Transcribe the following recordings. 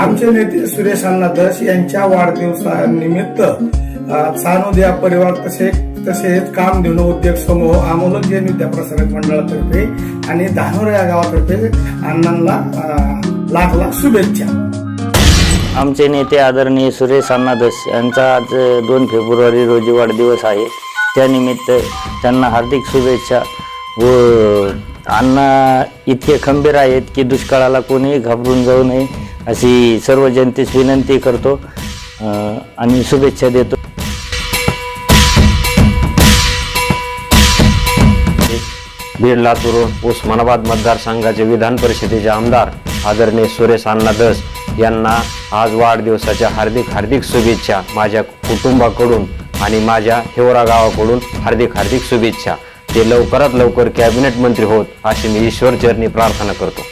आमचे नेते सुरेश अण्णा धस यांच्या वाढदिवसानिमित्त सानोदिया परिवार तसेच कामधेनु उद्योग समूह आमोलक विद्याप्रसारक मंडळातर्फे आणि धानोरा या गावातर्फे अण्णांना लाख लाख शुभेच्छा। आमचे नेते आदरणीय सुरेश अण्णा धस यांचा आज 2 फेब्रुवारी रोजी वाढदिवस आहे। त्यानिमित्त त्यांना हार्दिक शुभेच्छा। व अण्णा इतके खंबीर आहेत की दुष्काळाला कोणीही घाबरून जाऊ नये अशी सर्व जनतेस विनंती करतो आणि शुभेच्छा देतो। बीड, लातूर, उस्मानाबाद मतदारसंघाचे विधान परिषदेचे आमदार आदरणीय सुरेश अण्णा धस यांना आज वाढदिवसाच्या हार्दिक हार्दिक शुभेच्छा। माझ्या कुटुंबाकडून आणि माझ्या हिवरा गावाकडून हार्दिक हार्दिक शुभेच्छा। ते लवकरात लवकर कॅबिनेट मंत्री होत अशी मी ईश्वर चरणी प्रार्थना करतो।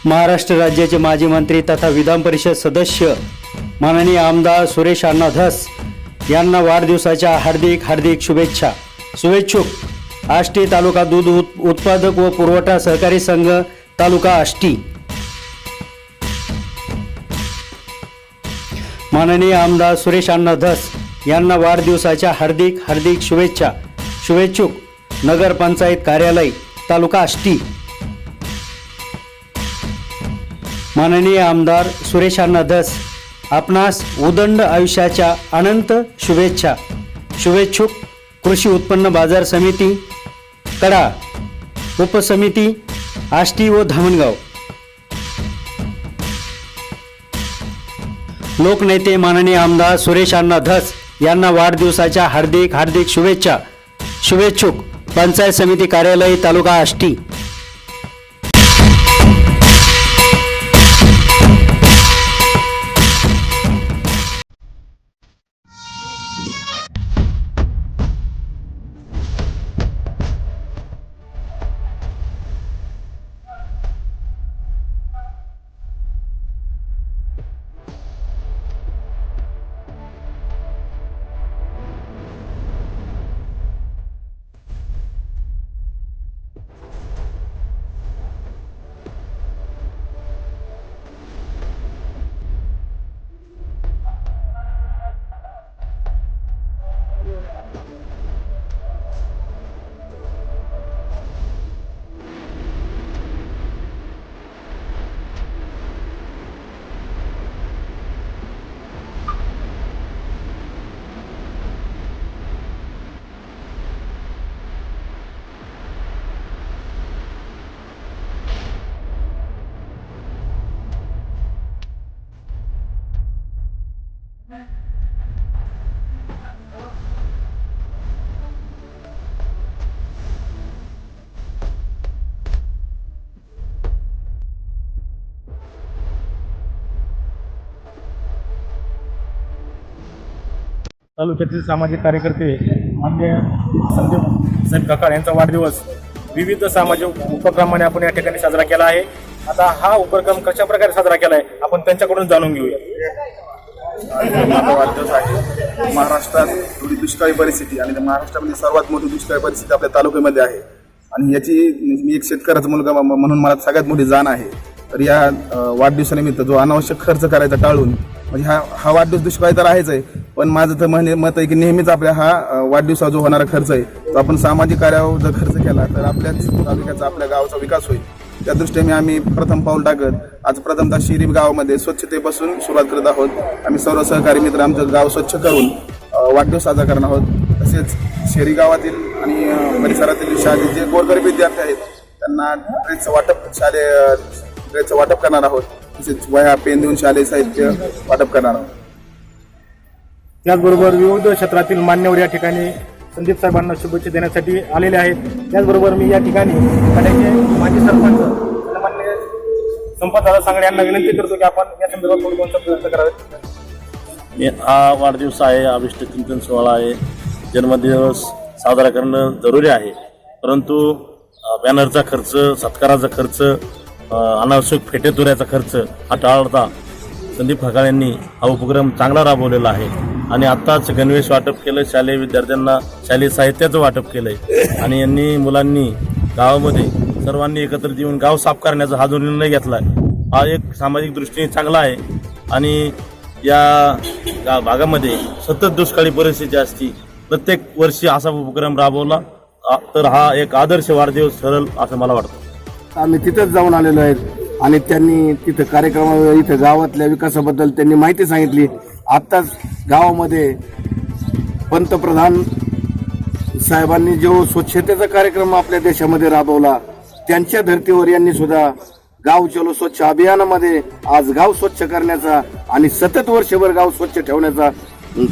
महाराष्ट्र राज्याचे माजी मंत्री तथा विधान परिषद सदस्य माननीय आमदार सुरेश अण्णा धस यांना वाढदिवसाच्या हार्दिक हार्दिक शुभेच्छा। शुभेच्छुक आष्टी तालुका दूध उत्पादक व पुरवठा सहकारी संघ तालुका आष्टी। माननीय आमदार सुरेश अण्णा धस यांना वाढदिवसाच्या हार्दिक हार्दिक शुभेच्छा। शुभेच्छुक नगर पंचायत कार्यालय तालुका आष्टी। माननीय आमदार सुरेश अण्णा धस आपणास उदंड आयुष्याच्या अनंत शुभेच्छा। शुभेच्छुक कृषी उत्पन्न बाजार समिती कडा उपसमिती आष्टी व धामणगाव। लोकनेते माननीय आमदार सुरेश अण्णा धस यांना वाढदिवसाच्या हार्दिक हार्दिक शुभेच्छा। शुभेच्छुक पंचायत समिती कार्यालय तालुका आष्टी। तालुक्यातील सामाजिक कार्यकर्ते माननीय संदीप साहेब काका यांचा वाढदिवस विविध सामाजिक उपक्रमाने आपण या ठिकाणी साजरा केला आहे। आता हा उपक्रम कशा प्रकारे साजरा केला आहे आपण त्यांच्याकडून जाणून घेऊया। माझा वाढदिवस आहे। महाराष्ट्रात एवढी दुष्काळी परिस्थिती आणि महाराष्ट्रामध्ये सर्वात मोठी दुष्काळी परिस्थिती आपल्या तालुक्यामध्ये आहे आणि याची मी एक शेतकऱ्याचा मुलगा म्हणून मला सगळ्यात मोठी जाण आहे। तर या वाढदिवसानिमित्त जो अनावश्यक खर्च करायचा टाळून म्हणजे हा वाढदिवस दुष्काळी तर आहेच आहे, पण माझं तर मत आहे की नेहमीच आपल्या हा वाढदिवसावर जो होणारा खर्च आहे तो आपण सामाजिक कार्यावर जर खर्च केला तर आपल्याच तालुक्याचा आपल्या गावाचा विकास होईल। त्या दृष्टीने आम्ही प्रथम पाऊल टाकत आज प्रथमतः शिरी गावामध्ये स्वच्छतेपासून सुरुवात करत आहोत। आम्ही सर्व सहकारी मित्र आमचं गाव स्वच्छ करून वाढदिवस साजरा करणार आहोत। तसेच शेरी गावातील आणि परिसरातील शाळेतील जे गोरगरीब विद्यार्थी आहेत त्यांना ड्रेसचं वाटप करणार आहोत। तसेच वह्या पेन देऊन शालेय साहित्य वाटप करणार आहोत। त्याचबरोबर विविध क्षेत्रातील मान्यवर या ठिकाणी संदीप साहेबांना शुभेच्छा देण्यासाठी आलेले आहेत। त्याचबरोबर मी या ठिकाणी ठाण्याचे माजी सरपंच माननीय संपतदादा सांगडे यांना विनंती करतो की आपण या संदर्भात थोडं दोन प्रयत्न करावे। हा वाढदिवस आहे, अभिष्ट चिंतन सोहळा आहे, जन्मदिवस साजरा करणं जरुरी आहे, परंतु बॅनरचा खर्च, सत्काराचा खर्च, अनावश्यक फेटेतुऱ्याचा खर्च हा टाळता संदीप काका यांनी हा उपक्रम चांगला राबवलेला आहे आणि आत्ताच गणवेश वाटप केलं, शालेय विद्यार्थ्यांना शालेय साहित्याचं वाटप केलंय आणि यांनी मुलांनी गावामध्ये सर्वांनी एकत्रित येऊन गाव साफ करण्याचा हा जो निर्णय घेतला हा एक सामाजिक दृष्टीने चांगला आहे आणि या भागामध्ये सतत दुष्काळी परिस्थिती असती प्रत्येक वर्षी असा उपक्रम राबवला तर हा एक आदर्श वाढदिवस ठरेल असं मला वाटतं. आम्ही तिथंच जाऊन आलेलो आहेत आणि त्यांनी तिथं कार्यक्रमावर इथं गावातल्या विकासाबद्दल त्यांनी माहिती सांगितली. आत्ताच गावामध्ये पंतप्रधान साहेबांनी जो स्वच्छतेचा कार्यक्रम आपल्या देशामध्ये राबवला त्यांच्या धर्तीवर यांनी सुद्धा गाव चलो स्वच्छ अभियानामध्ये आज गाव स्वच्छ करण्याचा आणि सतत वर्षभर गाव स्वच्छ ठेवण्याचा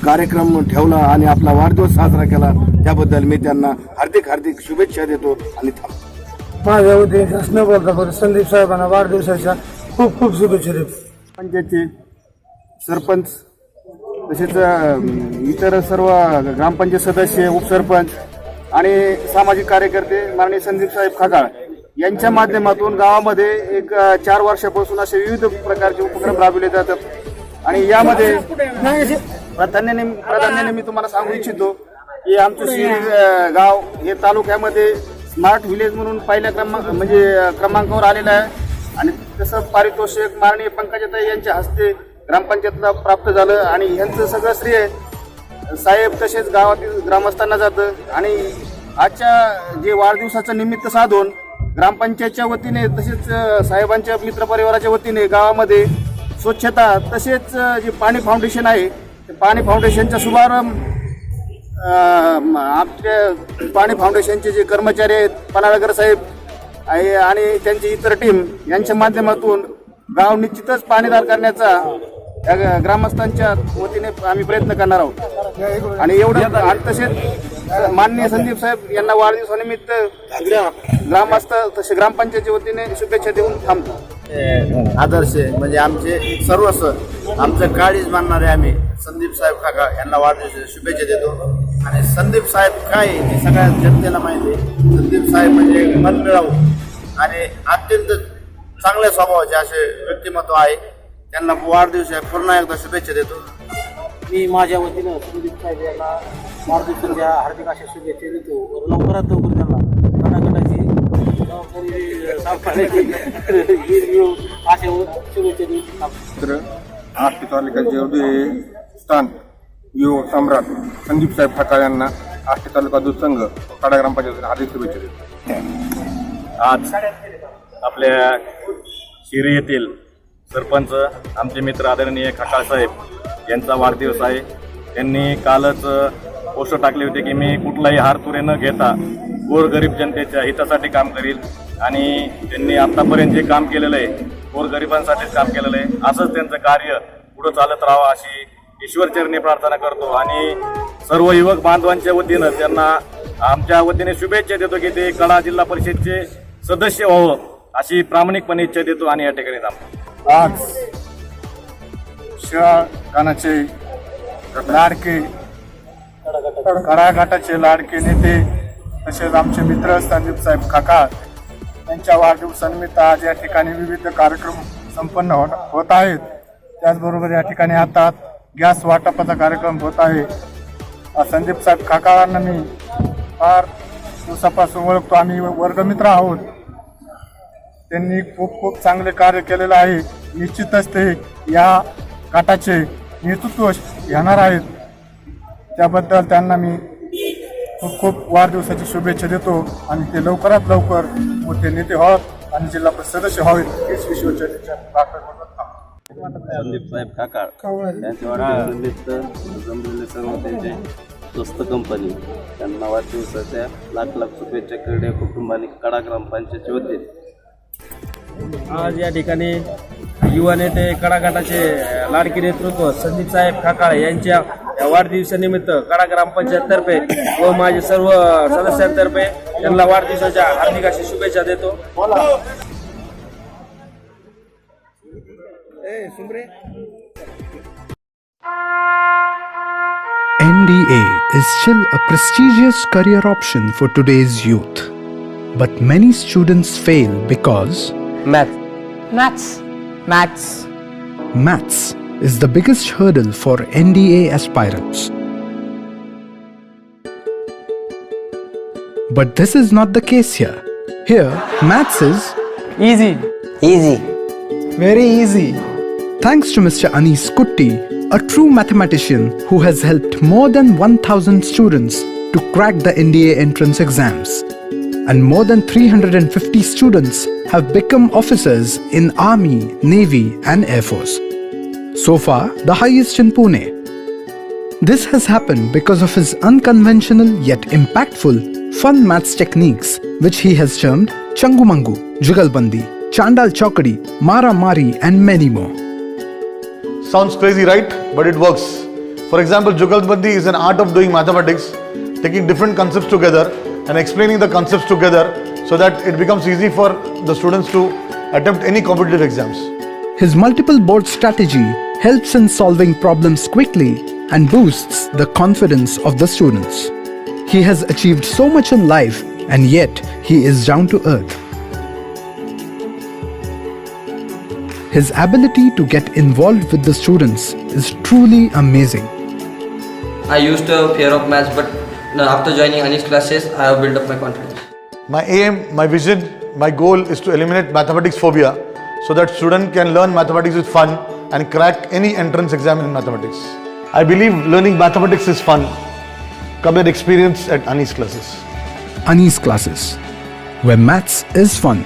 कार्यक्रम ठेवला आणि आपला वाढदिवस साजरा केला. त्याबद्दल मी त्यांना हार्दिक हार्दिक शुभेच्छा देतो आणि थांबतो. माझ्या वतीने न बोलता संदीप साहेबांना वाढदिवसाच्या खूप खूप शुभेच्छा देतो. पंचायतचे सरपंच तसेच इतर सर्व ग्रामपंचायत सदस्य उपसरपंच आणि सामाजिक कार्यकर्ते माननीय संदीप साहेब खाकाळ यांच्या माध्यमातून गावामध्ये एक 4 वर्षापासून असे विविध प्रकारचे उपक्रम राबविले जातात आणि यामध्ये प्राधान्याने मी तुम्हाला सांगू इच्छितो की आमचं शिरी गाव हे तालुक्यामध्ये स्मार्ट विलेज म्हणून पहिल्या क्रमांकावर आलेलं आहे आणि तसं पारितोषिक माननीय पंकजाताई यांच्या हस्ते ग्रामपंचायतला प्राप्त झालं आणि यांचं सगळं श्रेय साहेब तसेच गावातील ग्रामस्थांना जातं आणि आजच्या जे वाढदिवसाचं निमित्त साधून ग्रामपंचायतच्या वतीने तसेच साहेबांच्या मित्रपरिवाराच्या वतीने गावामध्ये स्वच्छता तसेच जे पाणी फाउंडेशन आहे ते पाणी फाउंडेशनचा शुभारंभ आपल्या पाणी फाउंडेशनचे जे कर्मचारी आहेत पनाळकर साहेब आहे आणि त्यांची इतर टीम यांच्या माध्यमातून गाव निश्चितच पाणीदार करण्याचा ग्रामस्थांच्या वतीने आम्ही प्रयत्न करणार आहोत आणि एवढं आणि तसेच माननीय संदीप साहेब यांना वाढदिवसानिमित्त ग्रामस्थ तसे ग्रामपंचायतच्या वतीने शुभेच्छा देऊन थांबतो. आदर्श म्हणजे आमचे सर्वस्व आमचं काळीच मानणारे आम्ही संदीप साहेब खाकाळ यांना वाढदिवसाच्या शुभेच्छा देतो आणि संदीप साहेब काय हे सगळ्या जनतेला माहिती आहे. संदीप साहेब म्हणजे मनमिळावू आणि अत्यंत चांगल्या स्वभावाचे असे व्यक्तिमत्व आहे. त्यांना वाढदिवसाच्या पुन्हा एकदा शुभेच्छा देतो. मी माझ्या वतीनं संदीप साहेब यांना वाढदिवसाच्या हार्दिक अशा शुभेच्छा देतो. लवकरात लवकर त्यांना गटागटाची जबाबदारी साफ करण्याची अशा शुभेच्छा देतो. आष्टी तालुक्याचे स्थान युवक सम्राट संदीप साहेब खाकाळ यांना आष्टी तालुका दूध संघ कडा ग्रामपंचायतीने हार्दिक शुभेच्छा देतो. आज आपल्या शिरी येथील सरपंच आमचे मित्र आदरणीय खाकाळ साहेब यांचा वाढदिवस आहे. त्यांनी कालच पोस्ट टाकले होते की मी कुठलाही हारतुरे न घेता गोरगरीब जनतेच्या हितासाठी काम करील आणि त्यांनी आतापर्यंत जे काम केलेलं आहे गोरगरिबांसाठीच काम केलेलं आहे. असंच त्यांचं कार्य पुढं चालत राहावं अशी ईश्वरचरणी प्रार्थना करतो आणि सर्व युवक बांधवांच्या वतीनं त्यांना आमच्या वतीने शुभेच्छा देतो की ते कडा जिल्हा परिषदचे सदस्य व्हावं अशी प्रामाणिकपणे इच्छा देतो आणि या ठिकाणी थांबतो. आज शिळा गाण्याचे लाडके कडाघाटाचे लाडके नेते तसेच आमचे मित्र संदीप साहेब खाकाळ यांच्या वाढदिवसानिमित्त आज या ठिकाणी विविध कार्यक्रम संपन्न होत आहेत. त्याचबरोबर या ठिकाणी आता गॅस वाटपाचा कार्यक्रम होत आहे. संदीप साहेब खाकाळांना मी फार दिवसापासून ओळखतो. आम्ही वर्गमित्र आहोत. त्यांनी खूप खूप चांगले कार्य केलेलं आहे. निश्चितच ते या गटाचे नेतृत्व घेणार आहेत. त्याबद्दल त्यांना मी खूप खूप वाढदिवसाची शुभेच्छा देतो आणि ते लवकरात लवकर मोठे नेते व्हावेत आणि जिल्हा परिषद सदस्य व्हावेत हेच ईश्वरचरणी प्रार्थना करतो. संदीप साहेब खाकाळ यांच्या वाढदिवसानिमित्त जमलेले सर्व त्यांचे स्वस्त कंपनी त्यांना वाढदिवसाच्या लाख लाख शुभेच्छा करणे कुटुंबाने कडा ग्रामपंचायतच्या वतीने. आज या ठिकाणी युवा नेते कडागटाचे लाडके नेतृत्व संदीप साहेब खाकाळ यांच्या वाढदिवसानिमित्त कडा ग्रामपंचायततर्फे व माझे सर्व सदस्यांतर्फे त्यांना वाढदिवसाच्या हार्दिक अशा शुभेच्छा देतो. NDA is still a prestigious career option for today's youth. But many students fail because Maths is the biggest hurdle for NDA aspirants. But this is not the case here. Here, maths is Easy. very easy. Thanks to Mr. Anis Kutti, a true mathematician who has helped more than 1,000 students to crack the NDA entrance exams. And more than 350 students have become officers in Army, Navy and Air Force. So far, the highest in Pune. This has happened because of his unconventional yet impactful fun maths techniques, which he has termed Changumangu, Jugalbandi, Chandal Chokadi, Mara Mari and many more. Sounds crazy, right? But it works. For example, Jugalbandi is an art of doing mathematics, taking different concepts together and explaining the concepts together so that it becomes easy for the students to attempt any competitive exams. His multiple board strategy helps in solving problems quickly and boosts the confidence of the students. He has achieved so much in life and yet he is down to earth. His ability to get involved with the students is truly amazing. I used to have fear of maths, but after joining Anis classes, I have built up my confidence. My aim, my vision, my goal is to eliminate mathematics phobia so that students can learn mathematics with fun and crack any entrance exam in mathematics. I believe learning mathematics is fun. Come and experience at Anis classes. Anis classes, where maths is fun.